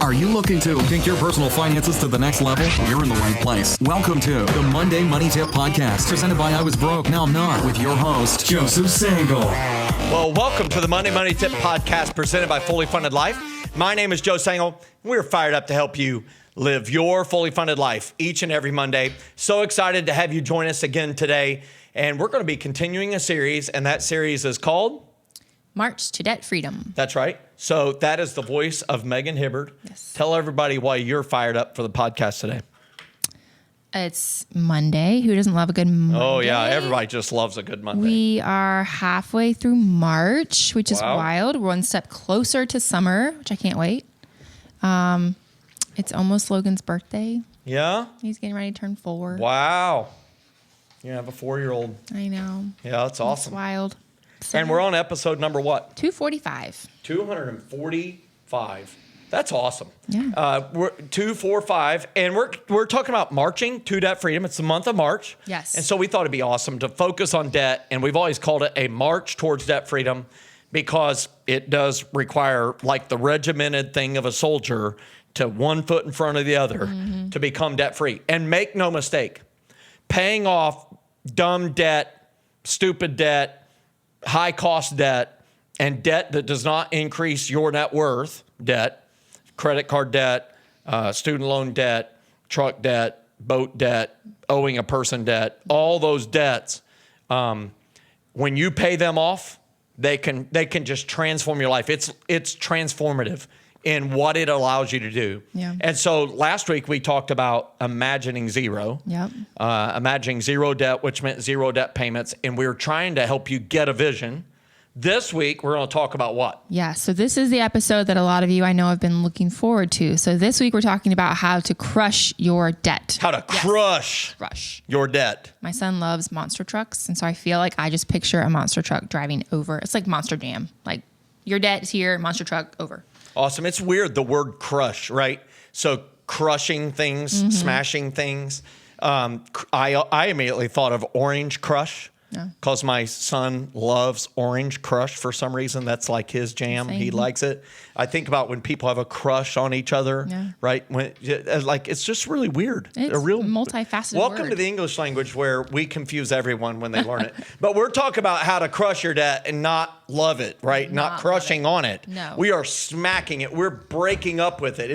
Are you looking to take your personal finances to the next level? You're in the right place. Welcome to the Monday Money Tip Podcast, presented by I Was Broke, Now I'm Not, with your host, Joseph Sangle. Well, welcome to the Monday Money Tip Podcast, presented by Fully Funded Life. My name is Joe Sangle. We're fired up to help you live your fully funded life each and every Monday. So excited to have you join us again today. And we're going to be continuing a series, and that series is called March to Debt Freedom. That's right. So that is the voice of Megan Hibbard. Yes. Tell everybody why you're fired up for the podcast today. It's Monday. Who doesn't love a good Monday? Oh, yeah. Everybody just loves a good Monday. We are halfway through March, which is Wow. wild. We're one step closer to summer, which I can't wait. It's almost Logan's birthday. Yeah? He's getting ready to turn 4. Wow. You have a 4-year-old. I know. Yeah, that's awesome. It's wild. And we're on episode number what? 245. 245. That's awesome. Yeah. We're 245, and we're talking about marching to debt freedom. It's the month of March. Yes. And so we thought it'd be awesome to focus on debt, and we've always called it a march towards debt freedom because it does require, like the regimented thing of a soldier, to one foot in front of the other to become debt free. And make no mistake, paying off dumb debt, stupid debt, high cost debt, and debt that does not increase your net worth, debt, credit card debt, student loan debt, truck debt, boat debt, owing a person debt, all those debts, when you pay them off, they can just transform your life. It's transformative in what it allows you to do. Yeah. And so last week we talked about imagining zero. Yep. Imagining zero debt, which meant zero debt payments. And we were trying to help you get a vision. This week, we're going to talk about what? Yeah, so this is the episode that a lot of you I know have been looking forward to. So this week we're talking about how to crush your debt. How to crush your debt. My son loves monster trucks, and so I feel like I just picture a monster truck driving over. It's like Monster Jam. Like, your debt is here, monster truck over. Awesome. It's weird, the word crush, right? So crushing things, smashing things. I immediately thought of Orange Crush. Because my son loves Orange Crush for some reason. That's like his jam. Same. He likes it. I think about when people have a crush on each other, right? It's just really weird. It's a real multifaceted Welcome word. to the English language where we confuse everyone when they learn it. But we're talking about how to crush your debt and not love it, right? Not crushing on it. No. We are smacking it. We're breaking up with it.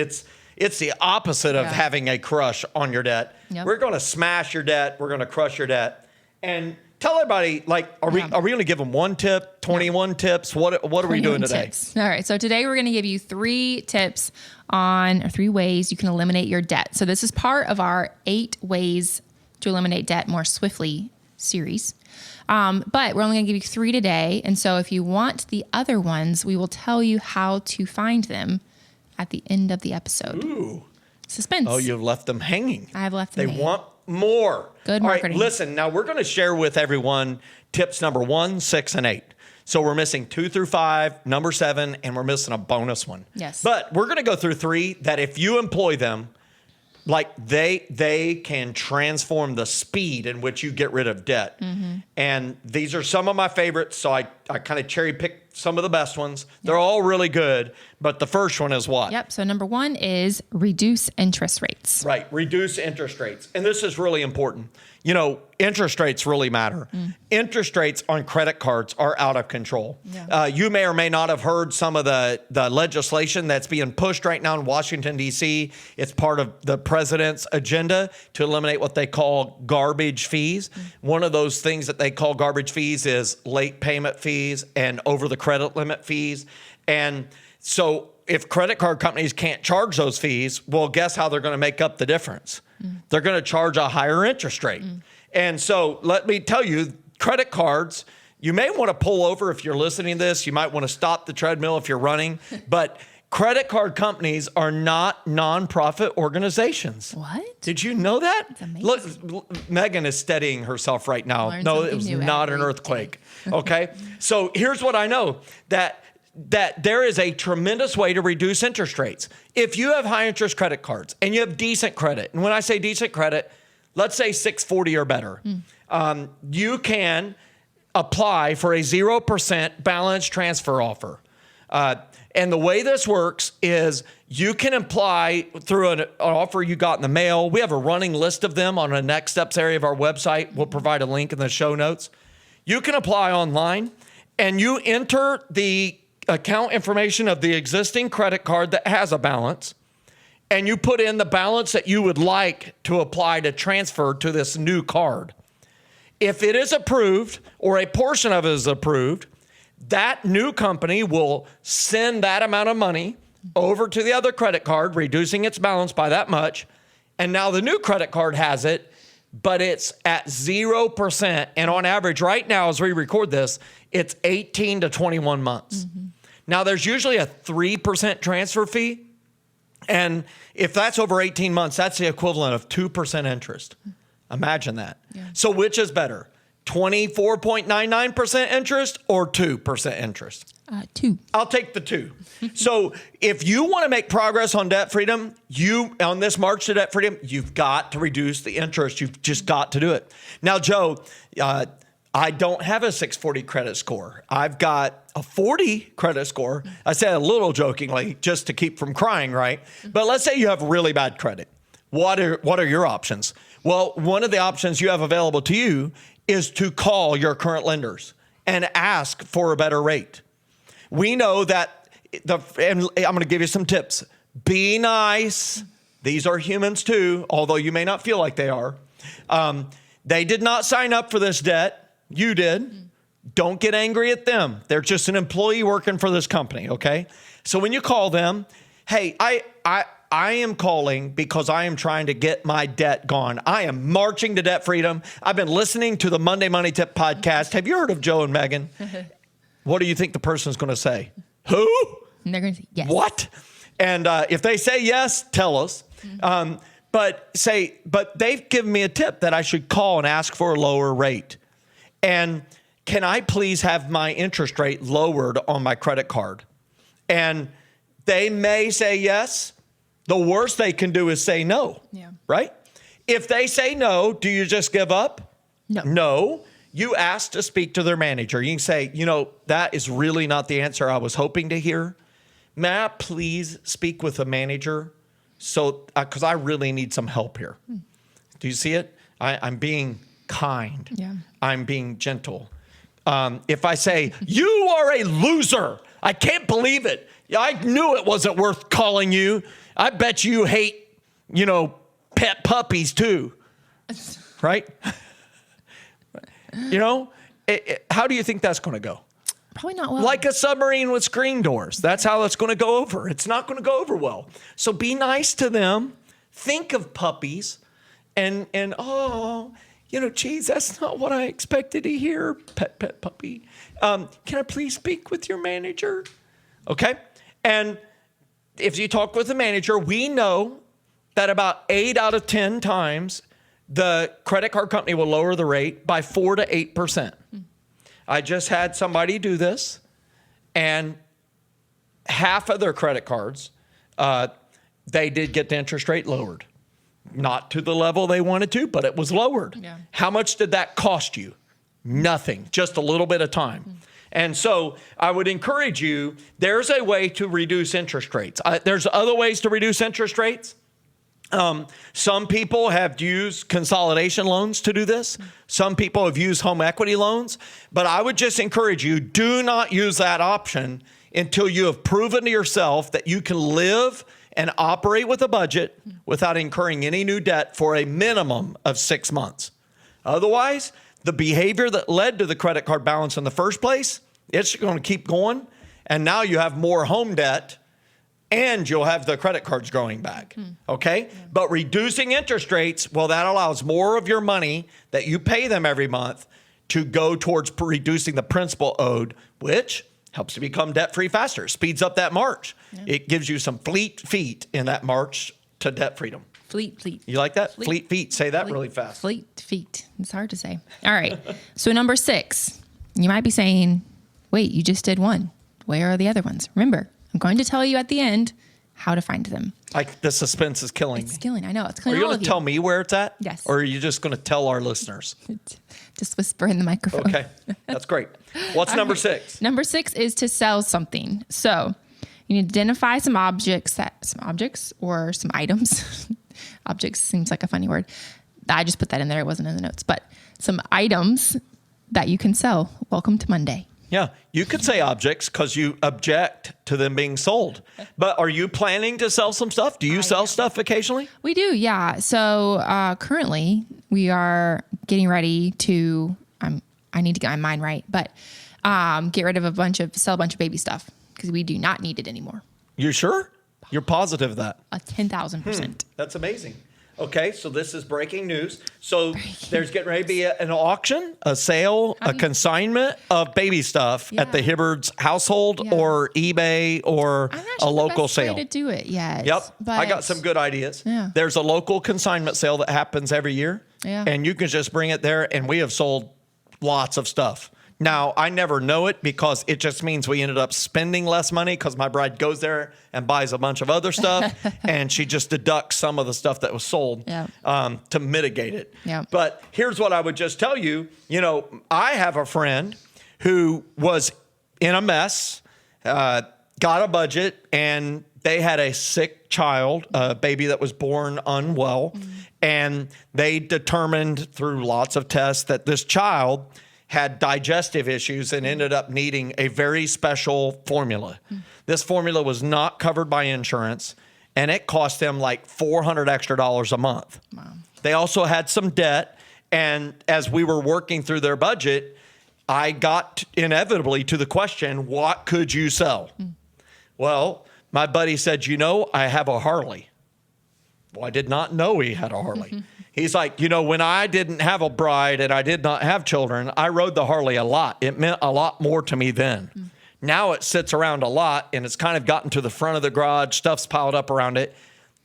It's the opposite of having a crush on your debt. Yep. We're going to smash your debt. We're going to crush your debt. And tell everybody, like, are we going to give them 1 tip, 21 tips? What are we doing today? Tips. All right. So today we're going to give you 3 tips or 3 ways you can eliminate your debt. So this is part of our 8 ways to eliminate debt more swiftly series. But we're only going to give you 3 today. And so if you want the other ones, we will tell you how to find them at the end of the episode. Ooh. Suspense. Oh, you've left them hanging. I have left them hanging. They want more. Good All marketing. right, listen, now we're going to share with everyone tips number 1, 6, and 8. So we're missing 2 through 5, number 7, and we're missing a bonus one. Yes. But we're going to go through 3 that if you employ them, like they can transform the speed in which you get rid of debt. And these are some of my favorites. So I kind of cherry picked some of the best ones. They're all really good. But the first one is what? Yep. So number 1 is reduce interest rates. Right. Reduce interest rates. And this is really important. You know, interest rates really matter. Interest rates on credit cards are out of control. Yeah. You may or may not have heard some of the legislation that's being pushed right now in Washington, D.C. It's part of the president's agenda to eliminate what they call garbage fees. One of those things that they call garbage fees is late payment fees and over the credit limit fees. And so if credit card companies can't charge those fees, well, guess how they're going to make up the difference? They're going to charge a higher interest rate. And so let me tell you, credit cards, you may want to pull over if you're listening to this. You might want to stop the treadmill if you're running. But credit card companies are not nonprofit organizations. What? Did you know that? That's amazing. Look, Megan is steadying herself right now. Learn No, something it was new not an every earthquake. Okay? So here's what I know, that there is a tremendous way to reduce interest rates. If you have high interest credit cards and you have decent credit, and when I say decent credit, let's say 640 or better, you can apply for a 0% balance transfer offer. And the way this works is you can apply through an offer you got in the mail. We have a running list of them on the Next Steps area of our website. We'll provide a link in the show notes. You can apply online, and you enter the account information of the existing credit card that has a balance, and you put in the balance that you would like to apply to transfer to this new card. If it is approved, or a portion of it is approved, that new company will send that amount of money over to the other credit card, reducing its balance by that much. And now the new credit card has it, but it's at 0%. And on average, right now, as we record this, it's 18 to 21 months. Now, there's usually a 3% transfer fee. And if that's over 18 months, that's the equivalent of 2% interest. Imagine that. Yeah. So which is better? 24.99% interest or 2% interest? 2. I'll take the 2. So if you want to make progress on debt freedom, on this march to debt freedom, you've got to reduce the interest. You've just got to do it. Now, Joe, I don't have a 640 credit score. I've got a 40 credit score. I said a little jokingly just to keep from crying, right? But let's say you have really bad credit. What are your options? Well, one of the options you have available to you is to call your current lenders and ask for a better rate. We know that, and I'm going to give you some tips. Be nice. These are humans too, although you may not feel like they are. They did not sign up for this debt. You did. Don't get angry at them. They're just an employee working for this company, okay? So when you call them, hey, I am calling because I am trying to get my debt gone. I am marching to debt freedom. I've been listening to the Monday Money Tip podcast. Have you heard of Joe and Megan? What do you think the person's going to say? Who? And they're going to say yes. What? And if they say yes, tell us. But they've given me a tip that I should call and ask for a lower rate. And can I please have my interest rate lowered on my credit card? And they may say yes. The worst they can do is say no, right? If they say no, do you just give up? No. You ask to speak to their manager. You can say, that is really not the answer I was hoping to hear. May I please speak with a manager? Because I really need some help here. Do you see it? I'm being kind. Yeah. I'm being gentle. If I say, you are a loser, I can't believe it. I knew it wasn't worth calling you. I bet you hate, pet puppies too, right? How do you think that's going to go? Probably not well. Like a submarine with screen doors. That's how it's going to go over. It's not going to go over well. So be nice to them. Think of puppies and geez, that's not what I expected to hear, pet puppy. Can I please speak with your manager? Okay. And if you talk with the manager, we know that about 8 out of 10 times the credit card company will lower the rate by 4 to 8%. I just had somebody do this, and half of their credit cards, they did get the interest rate lowered. Not to the level they wanted to, but it was lowered. Yeah. How much did that cost you? Nothing, just a little bit of time. And so I would encourage you, there's a way to reduce interest rates. There's other ways to reduce interest rates. Some people have used consolidation loans to do this. Some people have used home equity loans. But I would just encourage you, do not use that option until you have proven to yourself that you can live and operate with a budget without incurring any new debt for a minimum of 6 months. Otherwise, the behavior that led to the credit card balance in the first place, it's going to keep going. And now you have more home debt and you'll have the credit cards growing back. Okay? Yeah. But reducing interest rates, well, that allows more of your money that you pay them every month to go towards reducing the principal owed, which helps you become debt-free faster, speeds up that march. Yeah. It gives you some fleet feet in that march to debt freedom. Fleet. You like that? Fleet feet. Say that really fast. Fleet feet. It's hard to say. All right. So number 6, you might be saying, wait, you just did one. Where are the other ones? Remember, I'm going to tell you at the end how to find them. The suspense is killing me. It's killing. I know. It's killing. Are you going to tell me where it's at? Yes. Or are you just going to tell our listeners? Just whisper in the microphone. Okay. That's great. What's number 6? Number 6 is to sell something. So You need to identify some objects or some items. Objects seems like a funny word. I just put that in there. It wasn't in the notes, but some items that you can sell. Welcome to Monday. Yeah, you could say objects because you object to them being sold. But are you planning to sell some stuff? Do you sell stuff occasionally? We do, yeah. So currently we are getting ready to, I need to get my mind right, but get rid of sell a bunch of baby stuff because we do not need it anymore. You sure? You're positive of that? 10,000%. That's amazing. Okay, so this is breaking news. So there's getting ready to be an auction, a sale, a consignment of baby stuff at the Hibbard's household or eBay or a local sale. Way to do it, yes. Yep, but I got some good ideas. Yeah. There's a local consignment sale that happens every year, and you can just bring it there, and we have sold lots of stuff. Now, I never know it because it just means we ended up spending less money because my bride goes there and buys a bunch of other stuff and she just deducts some of the stuff that was sold to mitigate it. Yeah. But here's what I would just tell you. You know, I have a friend who was in a mess, got a budget, and they had a sick child, a baby that was born unwell. And they determined through lots of tests that this child had digestive issues and ended up needing a very special formula. This formula was not covered by insurance, and it cost them like $400 extra a month. Wow. They also had some debt, and as we were working through their budget, I got inevitably to the question, what could you sell? Well, my buddy said, I have a Harley. Well, I did not know he had a Harley. He's like, when I didn't have a bride and I did not have children, I rode the Harley a lot. It meant a lot more to me then. Now it sits around a lot and it's kind of gotten to the front of the garage. Stuff's piled up around it.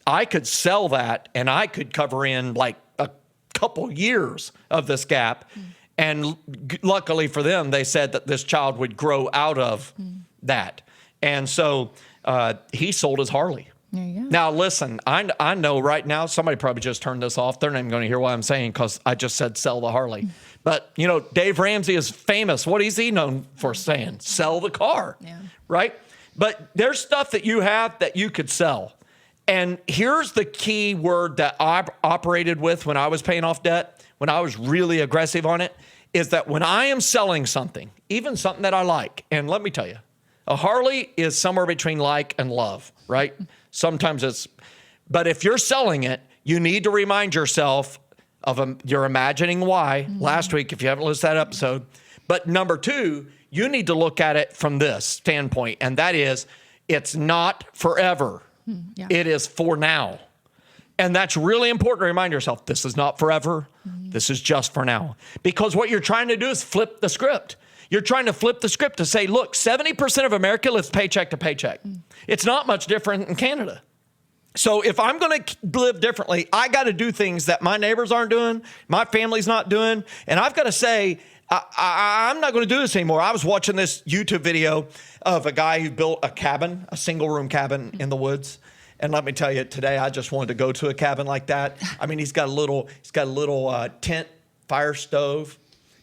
I could sell that and I could cover in like a couple years of this gap. And luckily for them, they said that this child would grow out of that. And so he sold his Harley. There you go. Now, listen, I know right now somebody probably just turned this off. They're not even going to hear what I'm saying because I just said sell the Harley. But, Dave Ramsey is famous. What is he known for saying? Sell the car, right? But there's stuff that you have that you could sell. And here's the key word that I operated with when I was paying off debt, when I was really aggressive on it, is that when I am selling something, even something that I like, and let me tell you, a Harley is somewhere between like and love, right? Sometimes but if you're selling it, you need to remind yourself of you're imagining why last week, if you haven't listened to that episode. But number two, you need to look at it from this standpoint, and that is it's not forever. It is for now. And that's really important to remind yourself. This is not forever. This is just for now. Because what you're trying to do is flip the script. You're trying to flip the script to say, look, 70% of America lives paycheck to paycheck. It's not much different in Canada. So if I'm going to live differently, I got to do things that my neighbors aren't doing, my family's not doing, and I've got to say, I'm not going to do this anymore. I was watching this YouTube video of a guy who built a cabin, a single-room cabin in the woods. And let me tell you, today I just wanted to go to a cabin like that. I mean, he's got a little tent, fire stove.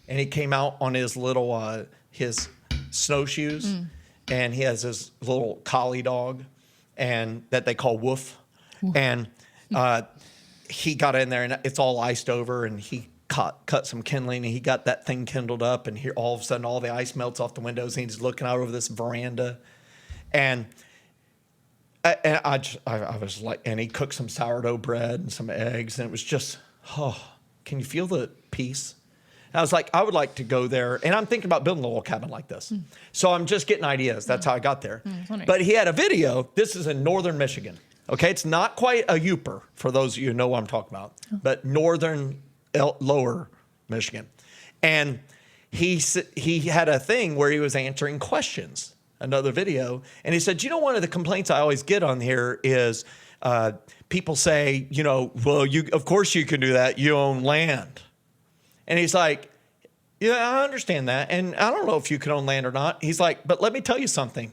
And he came out on his little his snowshoes, and he has his little collie dog, and that they call Woof. And he got in there, and it's all iced over, and he cut some kindling, and he got that thing kindled up, and here all of a sudden all the ice melts off the windows, and he's looking out over this veranda, and I was like, and he cooked some sourdough bread and some eggs, and it was just, can you feel the peace? I was like, I would like to go there. And I'm thinking about building a little cabin like this. So I'm just getting ideas. That's how I got there. But he had a video. This is in northern Michigan. Okay, it's not quite a Yooper, for those of you who know what I'm talking about, but northern, lower Michigan. And he had a thing where he was answering questions, another video. And he said, one of the complaints I always get on here is people say, well, of course you can do that. You own land. And he's like, yeah, I understand that. And I don't know if you can own land or not. He's like, but let me tell you something.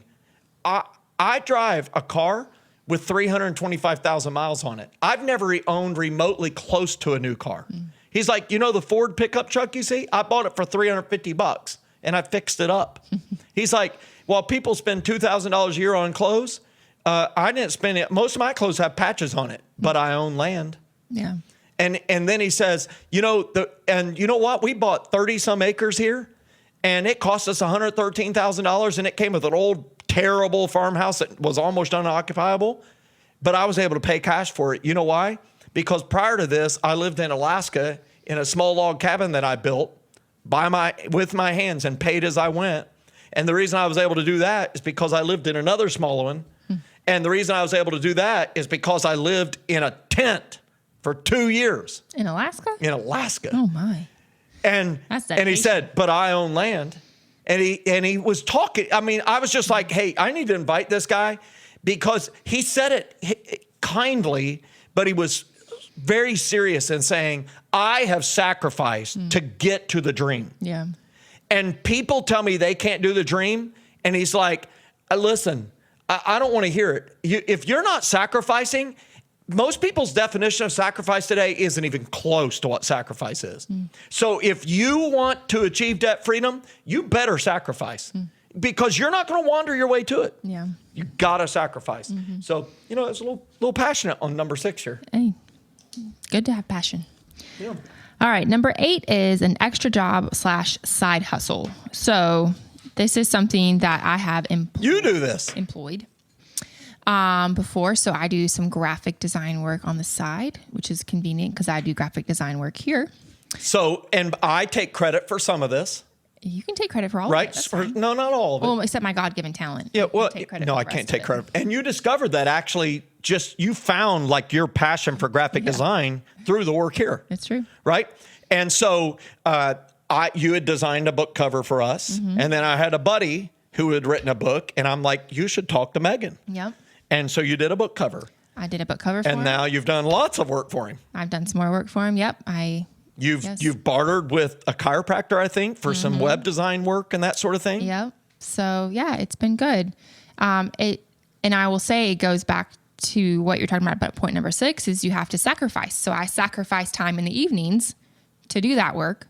I drive a car with 325,000 miles on it. I've never owned remotely close to a new car. He's like, the Ford pickup truck you see? I bought it for $350 and I fixed it up. He's like, while people spend $2,000 a year on clothes, I didn't spend it. Most of my clothes have patches on it, but I own land. Yeah. And then he says, you know what? We bought 30 some acres here, and it cost us $113,000, and it came with an old, terrible farmhouse that was almost unoccupiable, but I was able to pay cash for it. You know why? Because prior to this, I lived in Alaska in a small log cabin that I built with my hands and paid as I went. And the reason I was able to do that is because I lived in another small one. And the reason I was able to do that is because I lived in a tent for 2 years. In Alaska? In Alaska. Oh my. And he said, but I own land. And he was talking. I mean, I was just like, hey, I need to invite this guy, because he said it kindly, but he was very serious in saying, I have sacrificed to get to the dream. Yeah. And people tell me they can't do the dream. And he's like, listen, I don't want to hear it. If you're not sacrificing, most people's definition of sacrifice today isn't even close to what sacrifice is. So if you want to achieve debt freedom, you better sacrifice, because you're not going to wander your way to it. Yeah. You got to sacrifice. So, it's a little passionate on number 6 here. Hey, good to have passion. Yeah. All right. Number 8 is an extra job / side hustle. So this is something that I have You do this. employed before. So I do some graphic design work on the side, which is convenient because I do graphic design work here. So, and I take credit for some of this. You can take credit for all Right? of it. That's fine. No, not all of it. Well, except my God-given talent. Yeah, well, take credit no, for I the can't rest take of it. credit. And you discovered that actually you found like your passion for graphic design through the work here. It's true. Right? And so you had designed a book cover for us. And then I had a buddy who had written a book. And I'm like, you should talk to Megan. Yep. And so you did a book cover. I did a book cover for him. And now you've done lots of work for him. I've done some more work for him. Yep. You've bartered with a chiropractor, I think, for some web design work and that sort of thing. Yep. So yeah, it's been good. And I will say it goes back to what you're talking about point number 6 is you have to sacrifice. So I sacrifice time in the evenings to do that work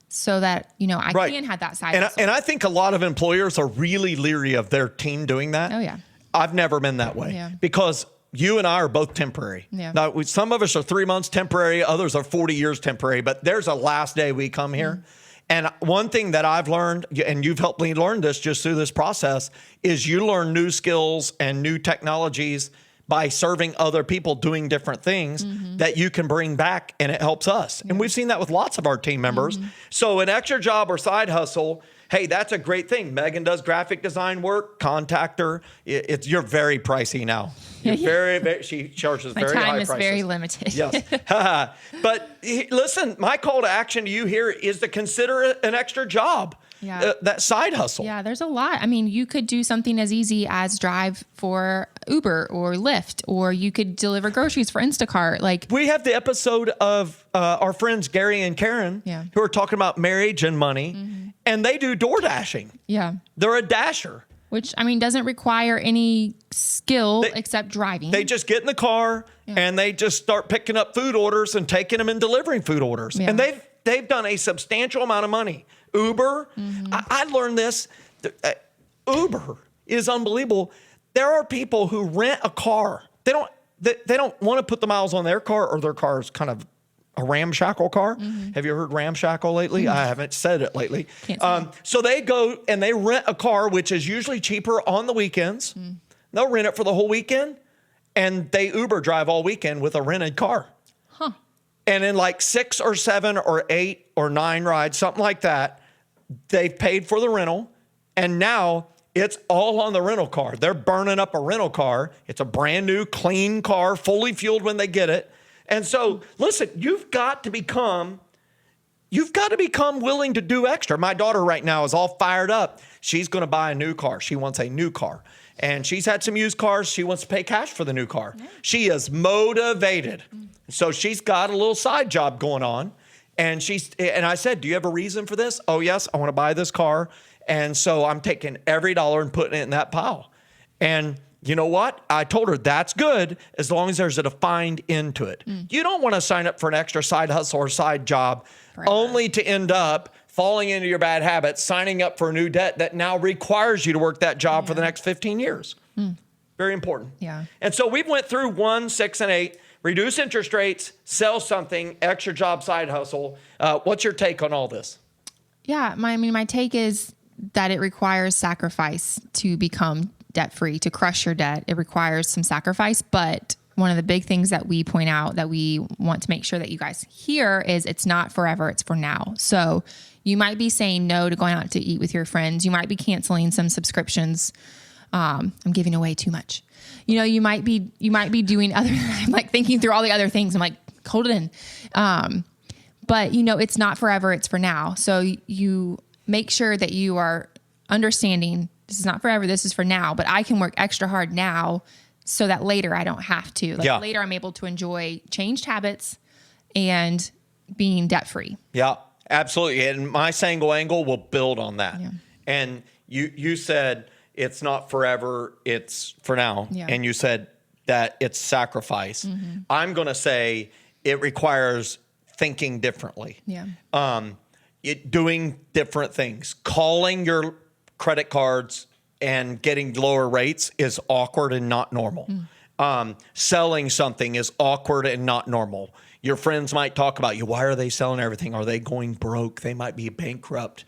so that, I can have that side hustle. And I think a lot of employers are really leery of their team doing that. Oh, yeah. I've never been that way. Yeah. Because you and I are both temporary. Yeah. Now, some of us are 3 months temporary, others are 40 years temporary, but there's a last day we come here. And one thing that I've learned, and you've helped me learn this just through this process, is you learn new skills and new technologies by serving other people doing different things that you can bring back, and it helps us. And we've seen that with lots of our team members. So an extra job or side hustle, hey, that's a great thing. Megan does graphic design work. Contact her. You're very pricey now. You're very, she charges very high prices. My time is very limited. Yes. But listen, my call to action to you here is to consider an extra job. Yeah. That side hustle. Yeah, there's a lot. I mean, you could do something as easy as drive for Uber or Lyft, or you could deliver groceries for Instacart. Like, we have the episode of our friends Gary and Karen who are talking about marriage and money, and they do door dashing. Yeah. They're a dasher. Which, doesn't require any skill except driving. They just get in the car and they just start picking up food orders and taking them and delivering food orders. Yeah. And they've done a substantial amount of money. Uber, I learned this. Uber is unbelievable. There are people who rent a car. They don't want to put the miles on their car, or their car is kind of a ramshackle car. Have you heard ramshackle lately? I haven't said it lately. So they go and they rent a car, which is usually cheaper on the weekends. They'll rent it for the whole weekend, and they Uber drive all weekend with a rented car. And in like 6 or 7 or 8 or 9 rides, something like that, they've paid for the rental, and now it's all on the rental car. They're burning up a rental car. It's a brand new, clean car, fully fueled when they get it. And so, listen, you've got to become willing to do extra. My daughter right now is all fired up. She's going to buy a new car. She wants a new car. And she's had some used cars. She wants to pay cash for the new car. She is motivated. So she's got a little side job going on. And I said, do you have a reason for this? Oh, yes, I want to buy this car. And so I'm taking every dollar and putting it in that pile. And you know what? I told her that's good as long as there's a defined end to it. You don't want to sign up for an extra side hustle or side job only to end up falling into your bad habits, signing up for a new debt that now requires you to work that job for the next 15 years. Very important. Yeah. And so we went through 1, 6, and 8, reduce interest rates, sell something, extra job, side hustle. What's your take on all this? Yeah. My take is that it requires sacrifice to become debt-free, to crush your debt. It requires some sacrifice, but one of the big things that we point out that we want to make sure that you guys hear is it's not forever, it's for now. So you might be saying no to going out to eat with your friends. You might be canceling some subscriptions. I'm giving away too much. You might be doing other, I'm like thinking through all the other things. I'm like, hold it in. But it's not forever, it's for now. So you make sure that you are understanding this is not forever, this is for now, but I can work extra hard now so that later I don't have to. Later I'm able to enjoy changed habits and being debt free. Yeah, absolutely. And my single angle will build on that. Yeah. And you said it's not forever, it's for now. Yeah. And you said that it's sacrifice. I'm going to say it requires thinking differently. Yeah. Doing different things. Calling your credit cards and getting lower rates is awkward and not normal. Selling something is awkward and not normal. Your friends might talk about you. Why are they selling everything? Are they going broke? They might be bankrupt.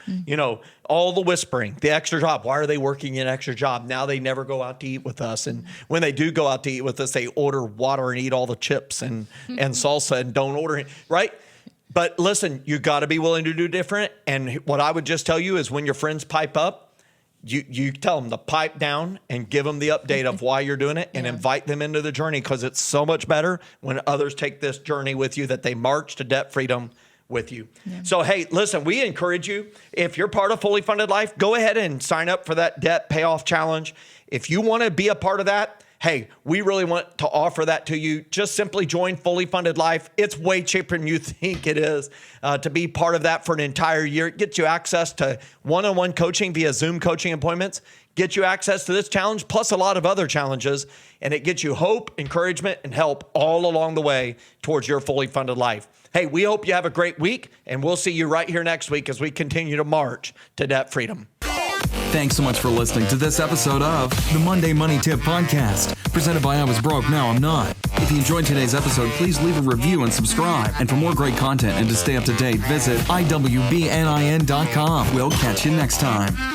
All the whispering, the extra job. Why are they working an extra job? Now they never go out to eat with us. And when they do go out to eat with us, they order water and eat all the chips and salsa and don't order it, right? But listen, you got to be willing to do different. And what I would just tell you is when your friends pipe up, you tell them to pipe down and give them the update of why you're doing it and invite them into the journey, because it's so much better when others take this journey with you, that they march to debt freedom with you. Yeah. So, hey, listen, we encourage you, if you're part of Fully Funded Life, go ahead and sign up for that debt payoff challenge. If you want to be a part of that, hey, we really want to offer that to you. Just simply join Fully Funded Life. It's way cheaper than you think it is to be part of that for an entire year. It gets you access to one-on-one coaching via Zoom coaching appointments, gets you access to this challenge, plus a lot of other challenges, and it gets you hope, encouragement, and help all along the way towards your fully funded life. Hey, we hope you have a great week, and we'll see you right here next week as we continue to march to debt freedom. Thanks so much for listening to this episode of the Monday Money Tip Podcast, presented by I Was Broke, Now I'm Not. If you enjoyed today's episode, please leave a review and subscribe. And for more great content and to stay up to date, visit iwbnin.com. We'll catch you next time.